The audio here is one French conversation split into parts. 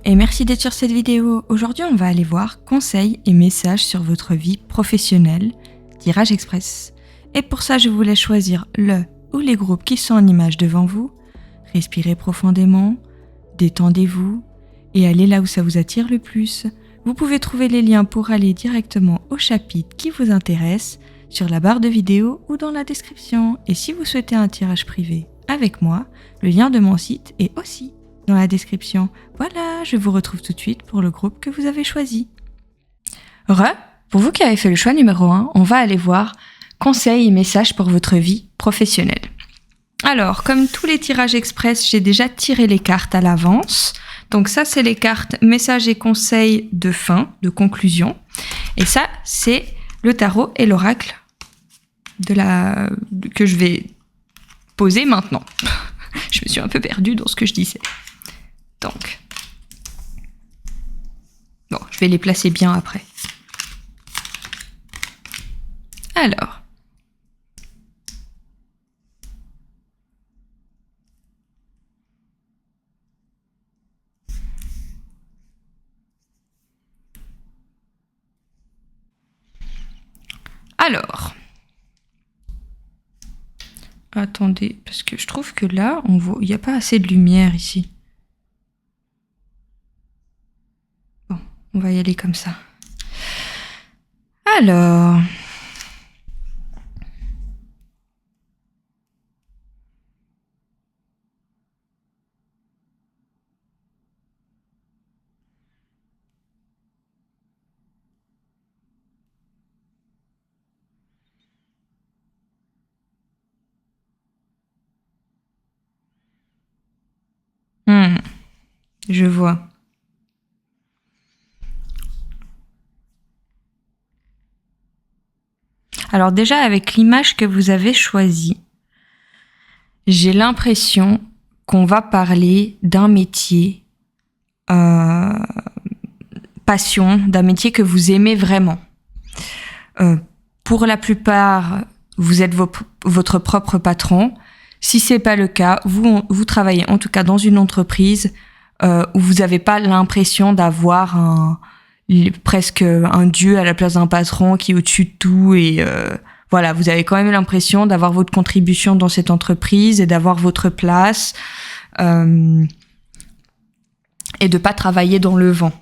et merci d'être sur cette vidéo. Aujourd'hui, on va aller voir conseils et messages sur votre vie professionnelle, tirage express. Et pour ça, je vous laisse choisir le ou les groupes qui sont en image devant vous. Respirez profondément, détendez-vous et allez là où ça vous attire le plus. Vous pouvez trouver les liens pour aller directement au chapitre qui vous intéresse sur la barre de vidéo ou dans la description. Et si vous souhaitez un tirage privé avec moi, le lien de mon site est aussi dans la description. Voilà, je vous retrouve tout de suite pour le groupe que vous avez choisi. Pour vous qui avez fait le choix numéro 1, on va aller voir conseils et messages pour votre vie professionnelle. Alors, comme tous les tirages express, j'ai déjà tiré les cartes à l'avance. Donc ça, c'est les cartes messages et conseils de fin, de conclusion. Et ça, c'est le tarot et l'oracle que je vais poser maintenant. Je me suis un peu perdue dans ce que je disais. Donc, bon, je vais les placer bien après. Alors, attendez, parce que je trouve que là, il n'y a pas assez de lumière ici. Bon, on va y aller comme ça. Alors, je vois. Alors déjà, avec l'image que vous avez choisie, j'ai l'impression qu'on va parler d'un métier passion, d'un métier que vous aimez vraiment. Pour la plupart, vous êtes votre propre patron. Si c'est pas le cas, vous travaillez en tout cas dans une entreprise où vous n'avez pas l'impression d'avoir presque un dieu à la place d'un patron qui est au-dessus de tout et voilà, vous avez quand même l'impression d'avoir votre contribution dans cette entreprise et d'avoir votre place et de pas travailler dans le vent.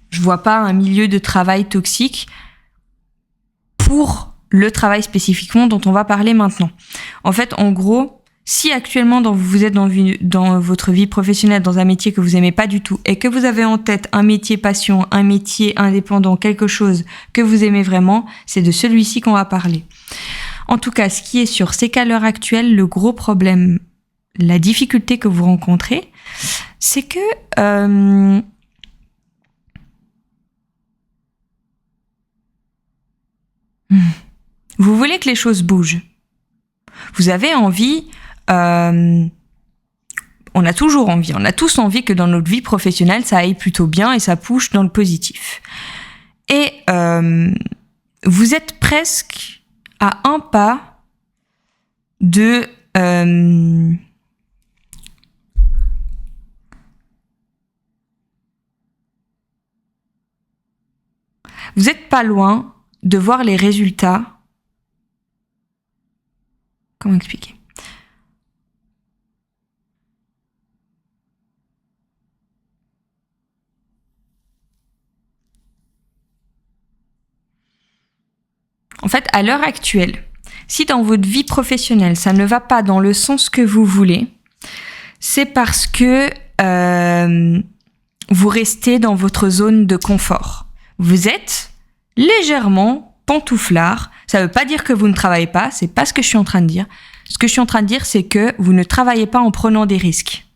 Je vois pas un milieu de travail toxique pour le travail spécifiquement dont on va parler maintenant. En fait, en gros, si actuellement vous êtes dans votre vie professionnelle dans un métier que vous aimez pas du tout et que vous avez en tête un métier passion, un métier indépendant, quelque chose que vous aimez vraiment, c'est de celui-ci qu'on va parler. En tout cas, ce qui est sûr, c'est qu'à l'heure actuelle, le gros problème, la difficulté que vous rencontrez, c'est que vous voulez que les choses bougent. Vous avez envie, on a toujours envie, on a tous envie que dans notre vie professionnelle, ça aille plutôt bien et ça push dans le positif. Et vous êtes presque à un pas de... vous n'êtes pas loin de voir les résultats. Comment expliquer ? En fait, à l'heure actuelle, si dans votre vie professionnelle, ça ne va pas dans le sens que vous voulez, c'est parce que vous restez dans votre zone de confort. Vous êtes légèrement pantouflard. Ça veut pas dire que vous ne travaillez pas, c'est pas ce que je suis en train de dire. Ce que je suis en train de dire, c'est que vous ne travaillez pas en prenant des risques.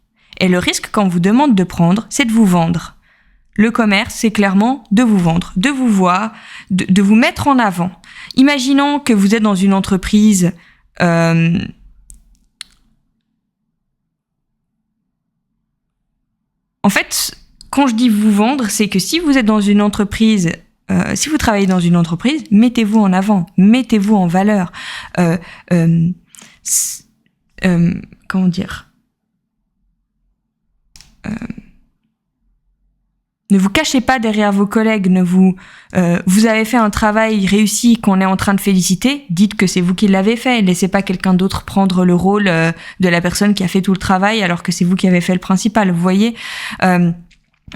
Et le risque qu'on vous demande de prendre, c'est de vous vendre. Le commerce, c'est clairement de vous vendre, de vous voir, de vous mettre en avant. Imaginons que vous êtes dans une entreprise en fait, quand je dis vous vendre, c'est que si vous êtes dans une entreprise, si vous travaillez dans une entreprise, mettez-vous en avant, mettez-vous en valeur. Comment dire Ne vous cachez pas derrière vos collègues. Vous avez fait un travail réussi qu'on est en train de féliciter. Dites que c'est vous qui l'avez fait. Laissez pas quelqu'un d'autre prendre le rôle de la personne qui a fait tout le travail alors que c'est vous qui avez fait le principal. Vous voyez,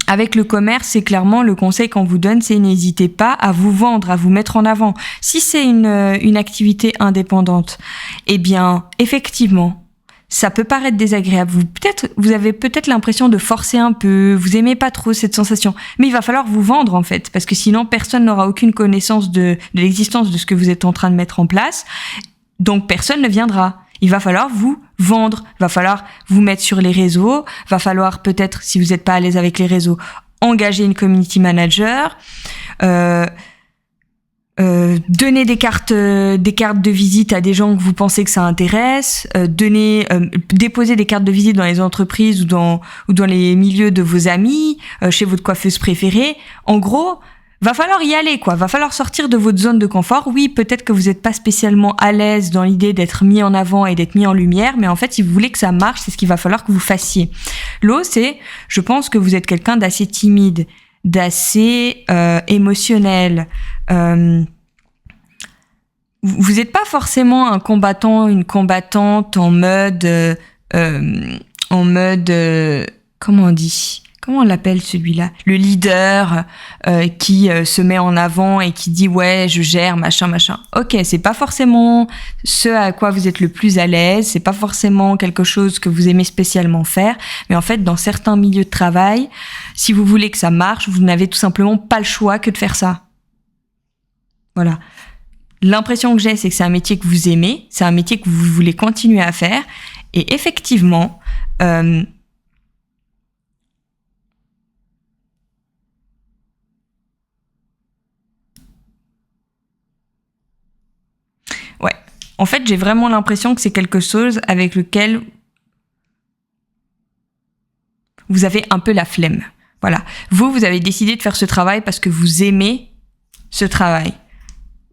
avec le commerce, c'est clairement le conseil qu'on vous donne, c'est n'hésitez pas à vous vendre, à vous mettre en avant. Si c'est une activité indépendante, eh bien, effectivement, ça peut paraître désagréable. Vous avez peut-être l'impression de forcer un peu, vous aimez pas trop cette sensation, mais il va falloir vous vendre en fait, parce que sinon personne n'aura aucune connaissance de l'existence de ce que vous êtes en train de mettre en place, donc personne ne viendra. Il va falloir vous vendre, va falloir vous mettre sur les réseaux, va falloir peut-être, si vous n'êtes pas à l'aise avec les réseaux, engager une community manager, donner des cartes de visite à des gens que vous pensez que ça intéresse, déposer des cartes de visite dans les entreprises ou dans les milieux de vos amis, chez votre coiffeuse préférée. En gros, va falloir y aller, quoi. Va falloir sortir de votre zone de confort. Oui, peut-être que vous n'êtes pas spécialement à l'aise dans l'idée d'être mis en avant et d'être mis en lumière, mais en fait, si vous voulez que ça marche, c'est ce qu'il va falloir que vous fassiez. Je pense que vous êtes quelqu'un d'assez timide, d'assez émotionnel. Vous n'êtes pas forcément un combattant, une combattante en mode comment on dit? Comment on l'appelle celui-là? Le leader qui se met en avant et qui dit ouais, je gère, machin. Ok, c'est pas forcément ce à quoi vous êtes le plus à l'aise, c'est pas forcément quelque chose que vous aimez spécialement faire, mais en fait, dans certains milieux de travail, si vous voulez que ça marche, vous n'avez tout simplement pas le choix que de faire ça. Voilà. L'impression que j'ai, c'est que c'est un métier que vous aimez, c'est un métier que vous voulez continuer à faire, et effectivement, en fait, j'ai vraiment l'impression que c'est quelque chose avec lequel vous avez un peu la flemme. Voilà. Vous avez décidé de faire ce travail parce que vous aimez ce travail.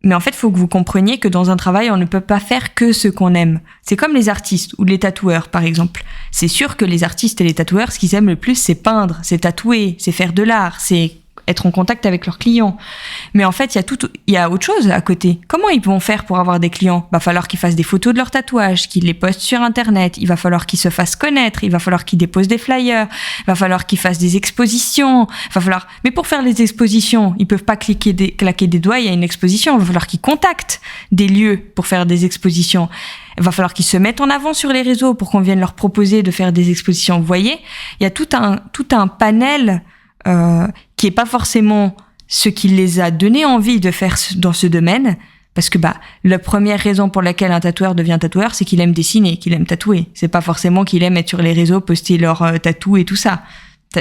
Mais en fait, il faut que vous compreniez que dans un travail, on ne peut pas faire que ce qu'on aime. C'est comme les artistes ou les tatoueurs, par exemple. C'est sûr que les artistes et les tatoueurs, ce qu'ils aiment le plus, c'est peindre, c'est tatouer, c'est faire de l'art, c'est être en contact avec leurs clients. Mais en fait, il y a autre chose à côté. Comment ils vont faire pour avoir des clients? Va falloir qu'ils fassent des photos de leurs tatouages, qu'ils les postent sur Internet, il va falloir qu'ils se fassent connaître, il va falloir qu'ils déposent des flyers, il va falloir qu'ils fassent des expositions, mais pour faire les expositions, ils peuvent pas claquer des doigts, il y a une exposition, il va falloir qu'ils contactent des lieux pour faire des expositions. Il va falloir qu'ils se mettent en avant sur les réseaux pour qu'on vienne leur proposer de faire des expositions. Vous voyez, il y a tout un panel qui est pas forcément ce qui les a donné envie de faire dans ce domaine, parce que la première raison pour laquelle un tatoueur devient tatoueur, c'est qu'il aime dessiner, qu'il aime tatouer. C'est pas forcément qu'il aime être sur les réseaux, poster leurs tatous et tout ça.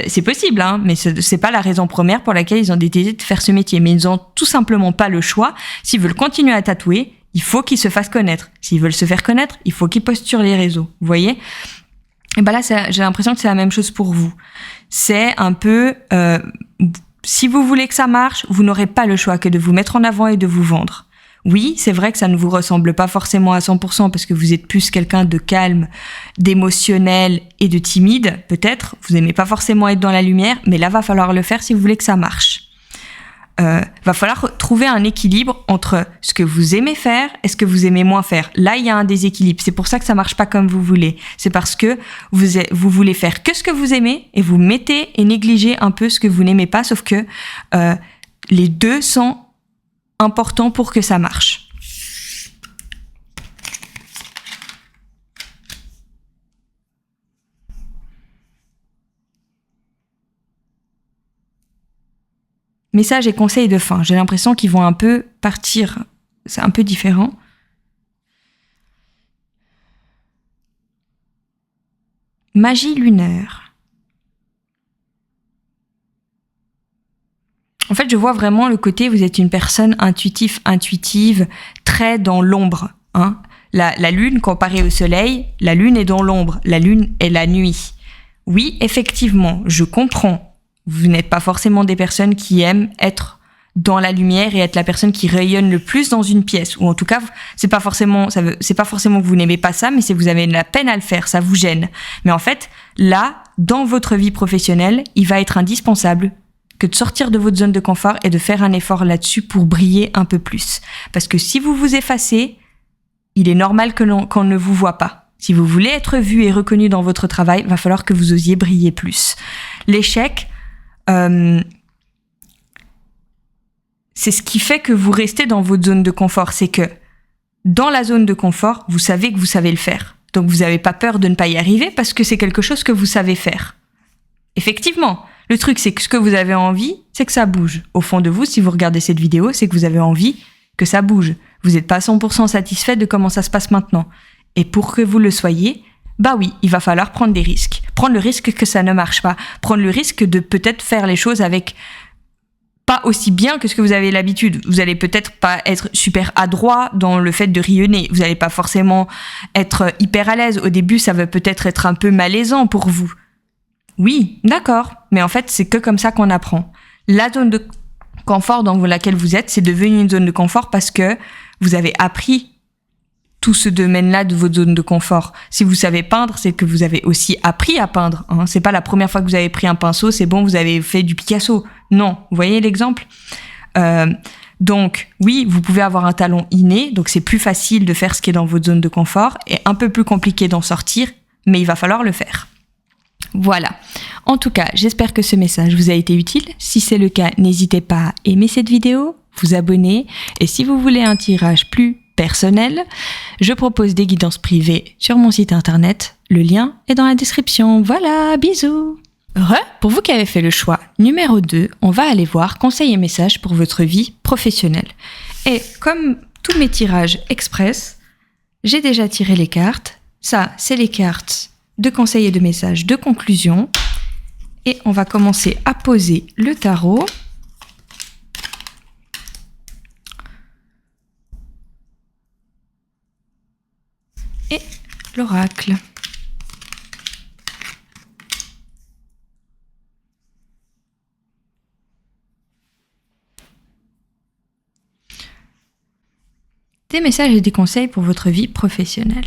C'est possible, hein, mais c'est pas la raison première pour laquelle ils ont décidé de faire ce métier. Mais ils ont tout simplement pas le choix. S'ils veulent continuer à tatouer, il faut qu'ils se fassent connaître. S'ils veulent se faire connaître, il faut qu'ils postent sur les réseaux. Vous voyez? Et là, j'ai l'impression que c'est la même chose pour vous. C'est un peu, si vous voulez que ça marche, vous n'aurez pas le choix que de vous mettre en avant et de vous vendre. Oui, c'est vrai que ça ne vous ressemble pas forcément à 100% parce que vous êtes plus quelqu'un de calme, d'émotionnel et de timide, peut-être. Vous n'aimez pas forcément être dans la lumière, mais là, va falloir le faire si vous voulez que ça marche. Va falloir trouver un équilibre entre ce que vous aimez faire et ce que vous aimez moins faire. Là, il y a un déséquilibre. C'est pour ça que ça marche pas comme vous voulez. C'est parce que vous voulez faire que ce que vous aimez et vous mettez et négligez un peu ce que vous n'aimez pas, sauf que les deux sont importants pour que ça marche. Messages et conseils de fin. J'ai l'impression qu'ils vont un peu partir. C'est un peu différent. Magie lunaire. En fait, je vois vraiment le côté, vous êtes une personne intuitive, très dans l'ombre. Hein. La lune, comparée au soleil, la lune est dans l'ombre. La lune est la nuit. Oui, effectivement, je comprends. Vous n'êtes pas forcément des personnes qui aiment être dans la lumière et être la personne qui rayonne le plus dans une pièce. Ou en tout cas, c'est pas forcément que vous n'aimez pas ça, mais c'est que vous avez la peine à le faire, ça vous gêne. Mais en fait, là, dans votre vie professionnelle, il va être indispensable que de sortir de votre zone de confort et de faire un effort là-dessus pour briller un peu plus. Parce que si vous vous effacez, il est normal qu'on ne vous voit pas. Si vous voulez être vu et reconnu dans votre travail, va falloir que vous osiez briller plus. L'échec, c'est ce qui fait que vous restez dans votre zone de confort. C'est que dans la zone de confort, vous savez que vous savez le faire. Donc vous n'avez pas peur de ne pas y arriver parce que c'est quelque chose que vous savez faire. Effectivement, le truc c'est que ce que vous avez envie, c'est que ça bouge. Au fond de vous, si vous regardez cette vidéo, c'est que vous avez envie que ça bouge. Vous n'êtes pas 100% satisfait de comment ça se passe maintenant. Et pour que vous le soyez, bah oui, il va falloir prendre des risques. Prendre le risque que ça ne marche pas. Prendre le risque de peut-être faire les choses avec pas aussi bien que ce que vous avez l'habitude. Vous allez peut-être pas être super adroit dans le fait de rayonner. Vous n'allez pas forcément être hyper à l'aise. Au début, ça va peut-être être un peu malaisant pour vous. Oui, d'accord. Mais en fait, c'est que comme ça qu'on apprend. La zone de confort dans laquelle vous êtes, c'est devenu une zone de confort parce que vous avez appris tout ce domaine-là de votre zone de confort. Si vous savez peindre, c'est que vous avez aussi appris à peindre. Hein. C'est pas la première fois que vous avez pris un pinceau, c'est bon, vous avez fait du Picasso. Non, vous voyez l'exemple ? Donc, oui, vous pouvez avoir un talent inné, donc c'est plus facile de faire ce qui est dans votre zone de confort et un peu plus compliqué d'en sortir, mais il va falloir le faire. Voilà. En tout cas, j'espère que ce message vous a été utile. Si c'est le cas, n'hésitez pas à aimer cette vidéo, vous abonner, et si vous voulez un tirage plus personnel, je propose des guidances privées sur mon site internet. Le lien est dans la description. Voilà, bisous. Pour vous qui avez fait le choix numéro 2, on va aller voir conseils et messages pour votre vie professionnelle. Et comme tous mes tirages express, j'ai déjà tiré les cartes. Ça, c'est les cartes de conseils et de messages de conclusion. Et on va commencer à poser le tarot. Et l'oracle. Des messages et des conseils pour votre vie professionnelle.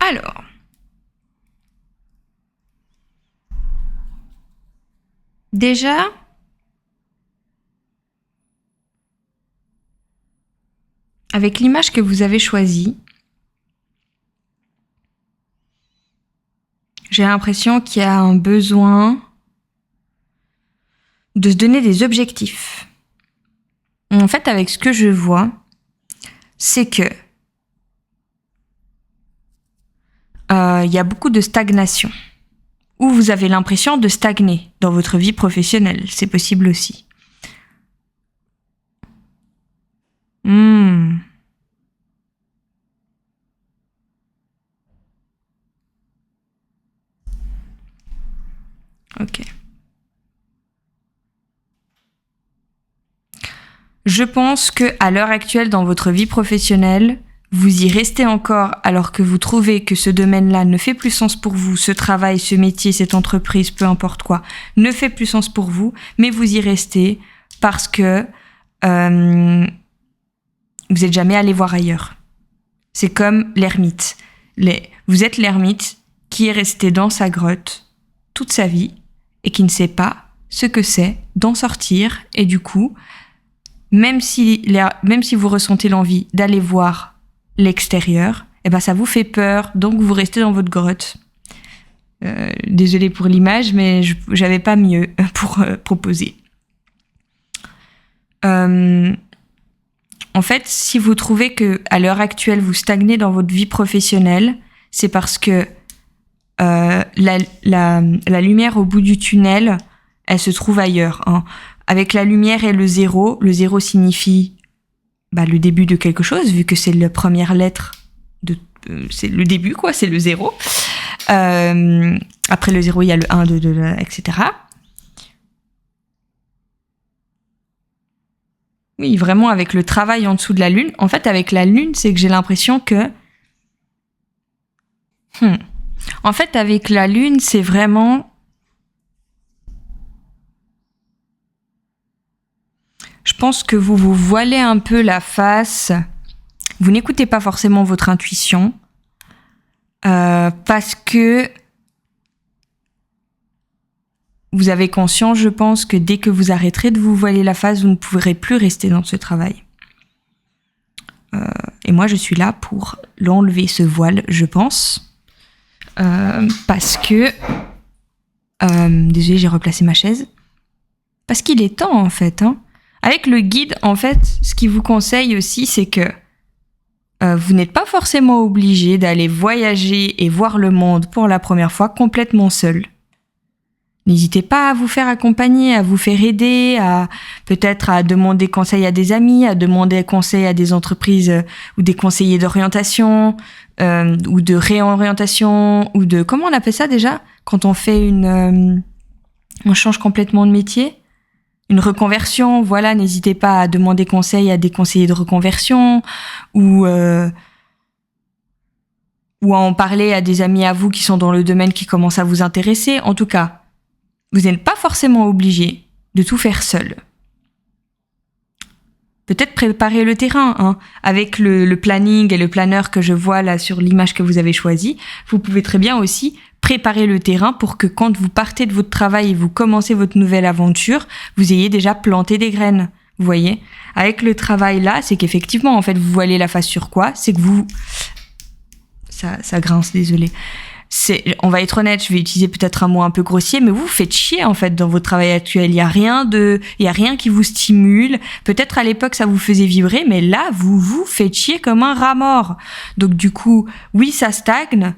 Alors, déjà, avec l'image que vous avez choisie, j'ai l'impression qu'il y a un besoin de se donner des objectifs. En fait, avec ce que je vois, c'est que il y a beaucoup de stagnation. Ou vous avez l'impression de stagner dans votre vie professionnelle. C'est possible aussi. Ok. Je pense que à l'heure actuelle, dans votre vie professionnelle, vous y restez encore alors que vous trouvez que ce domaine-là ne fait plus sens pour vous, ce travail, ce métier, cette entreprise, peu importe quoi, ne fait plus sens pour vous, mais vous y restez parce que vous n'êtes jamais allé voir ailleurs. C'est comme l'ermite. Vous êtes l'ermite qui est resté dans sa grotte toute sa vie et qui ne sait pas ce que c'est d'en sortir, et du coup, même si vous ressentez l'envie d'aller voir l'extérieur, eh ben ça vous fait peur, donc vous restez dans votre grotte. Désolée pour l'image, mais j'avais pas mieux pour proposer. En fait, si vous trouvez que à l'heure actuelle vous stagnez dans votre vie professionnelle, c'est parce que la lumière au bout du tunnel, elle se trouve ailleurs. Hein. Avec la lumière et le zéro signifie le début de quelque chose, vu que c'est la première lettre, c'est le début, quoi, c'est le 0. Après le 0, il y a le 1, 2, 2, etc. Oui, vraiment avec le travail en dessous de la lune. En fait, avec la lune, c'est que j'ai l'impression que... En fait, avec la lune, c'est vraiment... Je pense que vous vous voilez un peu la face. Vous n'écoutez pas forcément votre intuition. Parce que... Vous avez conscience, je pense, que dès que vous arrêterez de vous voiler la face, vous ne pourrez plus rester dans ce travail. Et moi, je suis là pour l'enlever, ce voile, je pense. Parce que... désolée, j'ai replacé ma chaise. Parce qu'il est temps, en fait. Avec le guide, en fait, ce qu'il vous conseille aussi, c'est que vous n'êtes pas forcément obligé d'aller voyager et voir le monde pour la première fois complètement seul. N'hésitez pas à vous faire accompagner, à vous faire aider, peut-être à demander conseil à des amis, à demander conseil à des entreprises ou des conseillers d'orientation ou de réorientation ou de... Comment on appelle ça déjà ? Quand on fait on change complètement de métier ? Une reconversion, voilà, n'hésitez pas à demander conseil à des conseillers de reconversion ou à en parler à des amis à vous qui sont dans le domaine qui commencent à vous intéresser. En tout cas, vous n'êtes pas forcément obligé de tout faire seul. Peut-être préparer le terrain, avec le planning et le planeur que je vois là sur l'image que vous avez choisie. Vous pouvez très bien aussi préparer le terrain pour que quand vous partez de votre travail et vous commencez votre nouvelle aventure, vous ayez déjà planté des graines. Vous voyez ? Avec le travail là, c'est qu'effectivement, en fait, vous voilez la face sur quoi ? C'est que vous... Ça grince, désolé. On va être honnête, je vais utiliser peut-être un mot un peu grossier, mais vous faites chier en fait dans votre travail actuel. Il y a rien qui vous stimule. Peut-être à l'époque ça vous faisait vibrer, mais là vous vous faites chier comme un rat mort. Donc du coup, oui, ça stagne.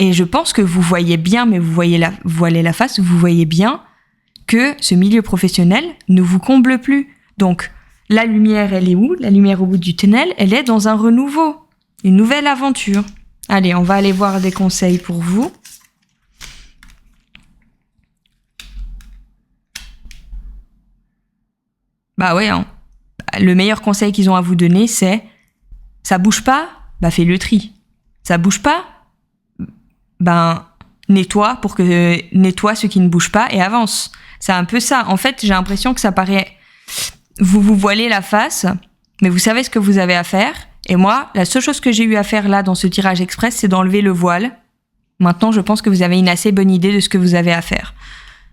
Et je pense que vous voyez bien, mais vous voilez la face, vous voyez bien que ce milieu professionnel ne vous comble plus. Donc la lumière, elle est où ? La lumière au bout du tunnel, elle est dans un renouveau, une nouvelle aventure. Allez, on va aller voir des conseils pour vous. Bah ouais, le meilleur conseil qu'ils ont à vous donner, c'est ça bouge pas, bah fais le tri. Ça bouge pas, ben nettoie ce qui ne bouge pas et avance. C'est un peu ça. En fait, j'ai l'impression que ça paraît... Vous vous voilez la face, mais vous savez ce que vous avez à faire. Et moi, la seule chose que j'ai eu à faire là dans ce tirage express, c'est d'enlever le voile. Maintenant, je pense que vous avez une assez bonne idée de ce que vous avez à faire.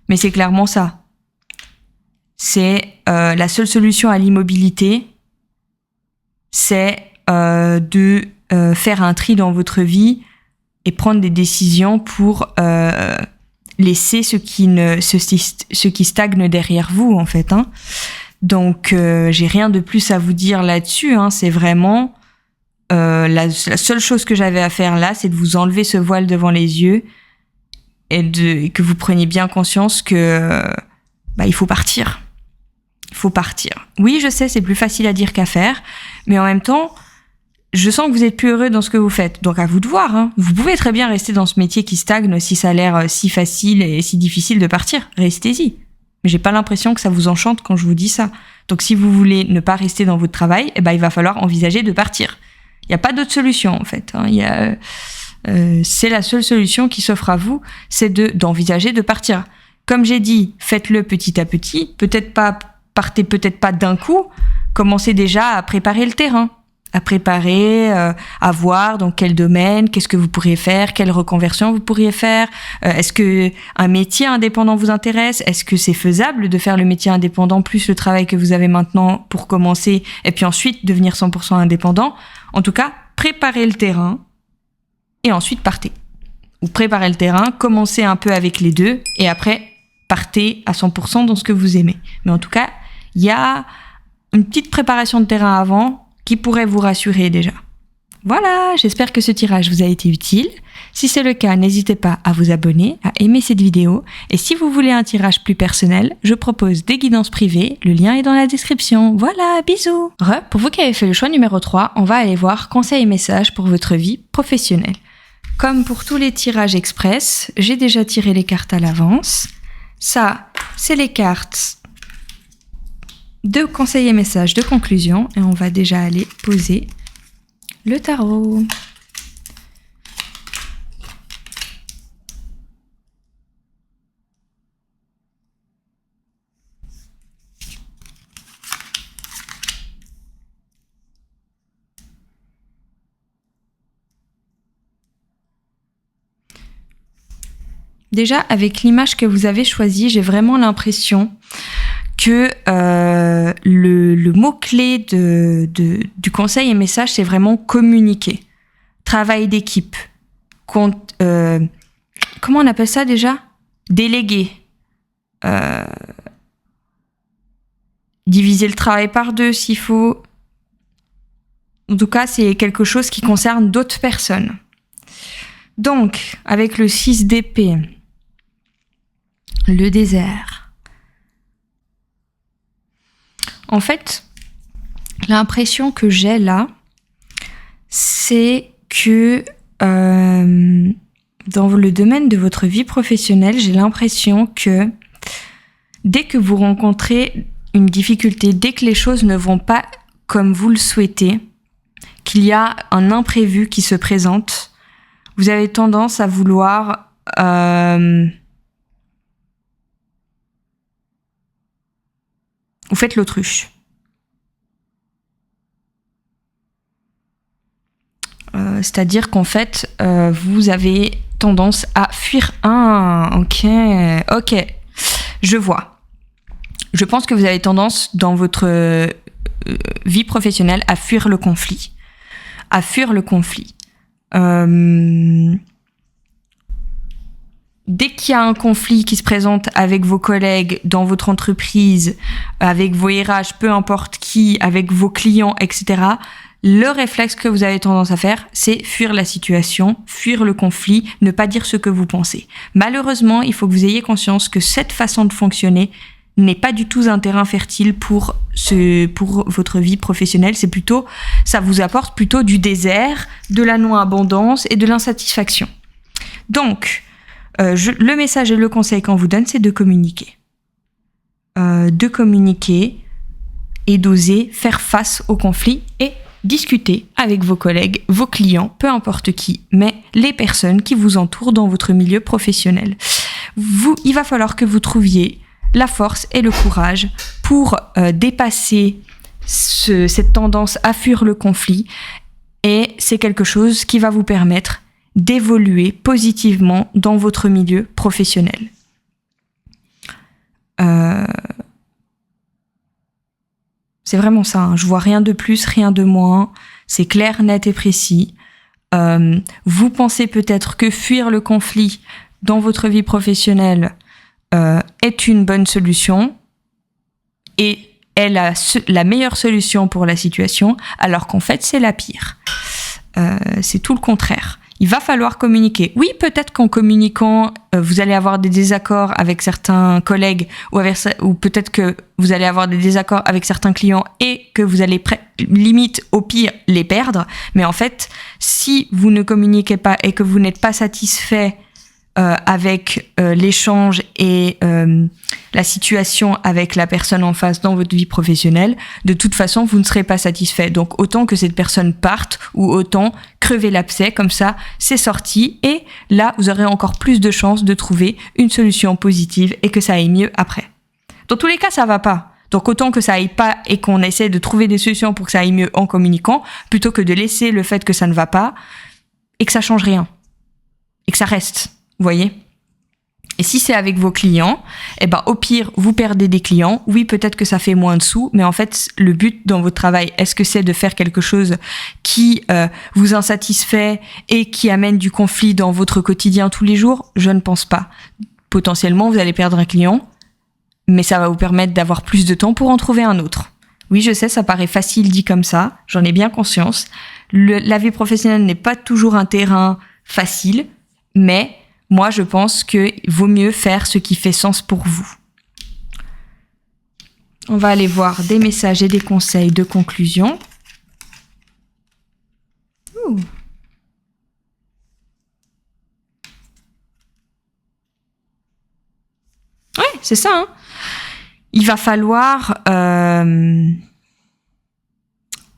Mais c'est clairement ça. C'est la seule solution à l'immobilité, c'est de faire un tri dans votre vie et prendre des décisions pour laisser ce qui stagne derrière vous, en fait. Donc, j'ai rien de plus à vous dire là-dessus. C'est vraiment... la seule chose que j'avais à faire là, c'est de vous enlever ce voile devant les yeux et que vous preniez bien conscience que il faut partir. Il faut partir. Oui, je sais, c'est plus facile à dire qu'à faire, mais en même temps, je sens que vous êtes plus heureux dans ce que vous faites. Donc à vous de voir. Vous pouvez très bien rester dans ce métier qui stagne si ça a l'air si facile et si difficile de partir. Restez-y. Mais j'ai pas l'impression que ça vous enchante quand je vous dis ça. Donc si vous voulez ne pas rester dans votre travail, il va falloir envisager de partir. Il n'y a pas d'autre solution en fait. C'est la seule solution qui s'offre à vous, c'est d'envisager de partir. Comme j'ai dit, faites-le petit à petit. Partez peut-être pas d'un coup. Commencez déjà à préparer le terrain, à voir dans quel domaine, qu'est-ce que vous pourriez faire, quelle reconversion vous pourriez faire. Est-ce que un métier indépendant vous intéresse ? Est-ce que c'est faisable de faire le métier indépendant plus le travail que vous avez maintenant pour commencer et puis ensuite devenir 100% indépendant ? En tout cas, préparez le terrain et ensuite partez. Ou préparez le terrain, commencez un peu avec les deux et après partez à 100% dans ce que vous aimez. Mais en tout cas, il y a une petite préparation de terrain avant qui pourrait vous rassurer déjà. Voilà, j'espère que ce tirage vous a été utile. Si c'est le cas, n'hésitez pas à vous abonner, à aimer cette vidéo. Et si vous voulez un tirage plus personnel, je propose des guidances privées. Le lien est dans la description. Voilà, bisous. Pour vous qui avez fait le choix numéro 3, on va aller voir conseils et messages pour votre vie professionnelle. comme pour tous les tirages express, j'ai déjà tiré les cartes à l'avance. Ça, c'est les cartes de conseil et message de conclusion. Et on va déjà aller poser le tarot. Déjà, avec l'image que vous avez choisie, j'ai vraiment l'impression que le mot-clé du conseil et message, c'est vraiment communiquer. Travail d'équipe. Comment on appelle ça déjà ? Déléguer. Diviser le travail par 2 s'il faut. En tout cas, c'est quelque chose qui concerne d'autres personnes. Donc, avec le 6 d'épée, le désert. En fait, l'impression que j'ai là, c'est que dans le domaine de votre vie professionnelle, j'ai l'impression que dès que vous rencontrez une difficulté, dès que les choses ne vont pas comme vous le souhaitez, qu'il y a un imprévu qui se présente, vous avez tendance à vouloir vous faites l'autruche. C'est-à-dire qu'en fait, vous avez tendance à fuir. Ok, je vois. Je pense que vous avez tendance dans votre vie professionnelle à fuir le conflit. Dès qu'il y a un conflit qui se présente avec vos collègues dans votre entreprise, avec vos RH, peu importe qui, avec vos clients, etc., le réflexe que vous avez tendance à faire, c'est fuir la situation, fuir le conflit, ne pas dire ce que vous pensez. Malheureusement, il faut que vous ayez conscience que cette façon de fonctionner n'est pas du tout un terrain fertile pour votre vie professionnelle. Ça vous apporte plutôt du désert, de la non-abondance et de l'insatisfaction. Donc, le message et le conseil qu'on vous donne, c'est de communiquer. Et d'oser faire face au conflit et discuter avec vos collègues, vos clients, peu importe qui, mais les personnes qui vous entourent dans votre milieu professionnel. Il va falloir que vous trouviez la force et le courage pour dépasser cette tendance à fuir le conflit, et c'est quelque chose qui va vous permettre d'évoluer positivement dans votre milieu professionnel. C'est vraiment ça, hein. Je vois rien de plus, rien de moins. C'est clair, net et précis. Vous pensez peut-être que fuir le conflit dans votre vie professionnelle est une bonne solution et est la meilleure solution pour la situation, alors qu'en fait, c'est la pire. C'est tout le contraire. Il va falloir communiquer. Oui, peut-être qu'en communiquant, vous allez avoir des désaccords avec certains collègues ou peut-être que vous allez avoir des désaccords avec certains clients et que vous allez limite au pire les perdre. Mais en fait, si vous ne communiquez pas et que vous n'êtes pas satisfait avec l'échange et la situation avec la personne en face dans votre vie professionnelle, de toute façon, vous ne serez pas satisfait. Donc, autant que cette personne parte ou autant crever l'abcès, comme ça, c'est sorti. Et là, vous aurez encore plus de chances de trouver une solution positive et que ça aille mieux après. Dans tous les cas, ça va pas. Donc, autant que ça aille pas et qu'on essaie de trouver des solutions pour que ça aille mieux en communiquant, plutôt que de laisser le fait que ça ne va pas et que ça change rien. Et que ça reste. Vous voyez ? Et si c'est avec vos clients, au pire, vous perdez des clients. Oui, peut-être que ça fait moins de sous, mais en fait, le but dans votre travail, est-ce que c'est de faire quelque chose qui vous insatisfait et qui amène du conflit dans votre quotidien tous les jours ? Je ne pense pas. Potentiellement, vous allez perdre un client, mais ça va vous permettre d'avoir plus de temps pour en trouver un autre. Oui, je sais, ça paraît facile dit comme ça, j'en ai bien conscience. La vie professionnelle n'est pas toujours un terrain facile, mais moi, je pense qu'il vaut mieux faire ce qui fait sens pour vous. On va aller voir des messages et des conseils de conclusion. c'est ça. Hein. Il va falloir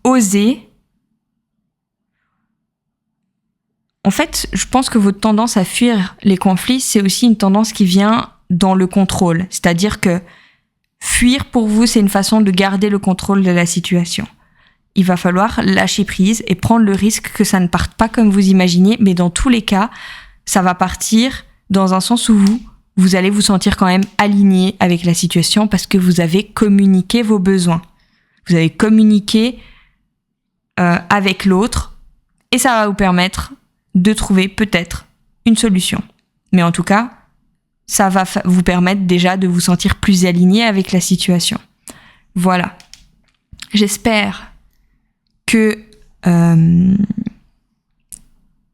oser. En fait, je pense que votre tendance à fuir les conflits, c'est aussi une tendance qui vient dans le contrôle. C'est-à-dire que fuir pour vous, c'est une façon de garder le contrôle de la situation. Il va falloir lâcher prise et prendre le risque que ça ne parte pas comme vous imaginez, mais dans tous les cas, ça va partir dans un sens où vous allez vous sentir quand même aligné avec la situation parce que vous avez communiqué vos besoins. Vous avez communiqué avec l'autre et ça va vous permettre de trouver peut-être une solution. Mais en tout cas, ça va vous permettre déjà de vous sentir plus aligné avec la situation. Voilà. J'espère que le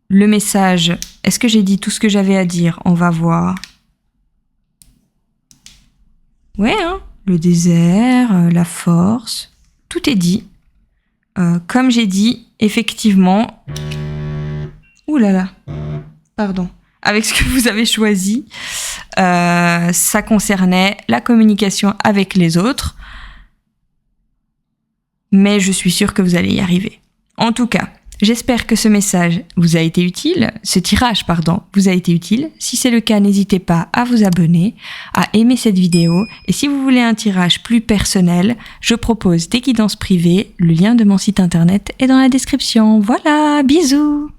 message... Est-ce que j'ai dit tout ce que j'avais à dire ? On va voir. Ouais, hein, le désert, la force, tout est dit. Comme j'ai dit, effectivement... Ouh là là, pardon. Avec ce que vous avez choisi, ça concernait la communication avec les autres. Mais je suis sûre que vous allez y arriver. En tout cas, j'espère que ce message vous a été utile, ce tirage, vous a été utile. Si c'est le cas, n'hésitez pas à vous abonner, à aimer cette vidéo. Et si vous voulez un tirage plus personnel, je propose des guidances privées. Le lien de mon site internet est dans la description. Voilà, bisous!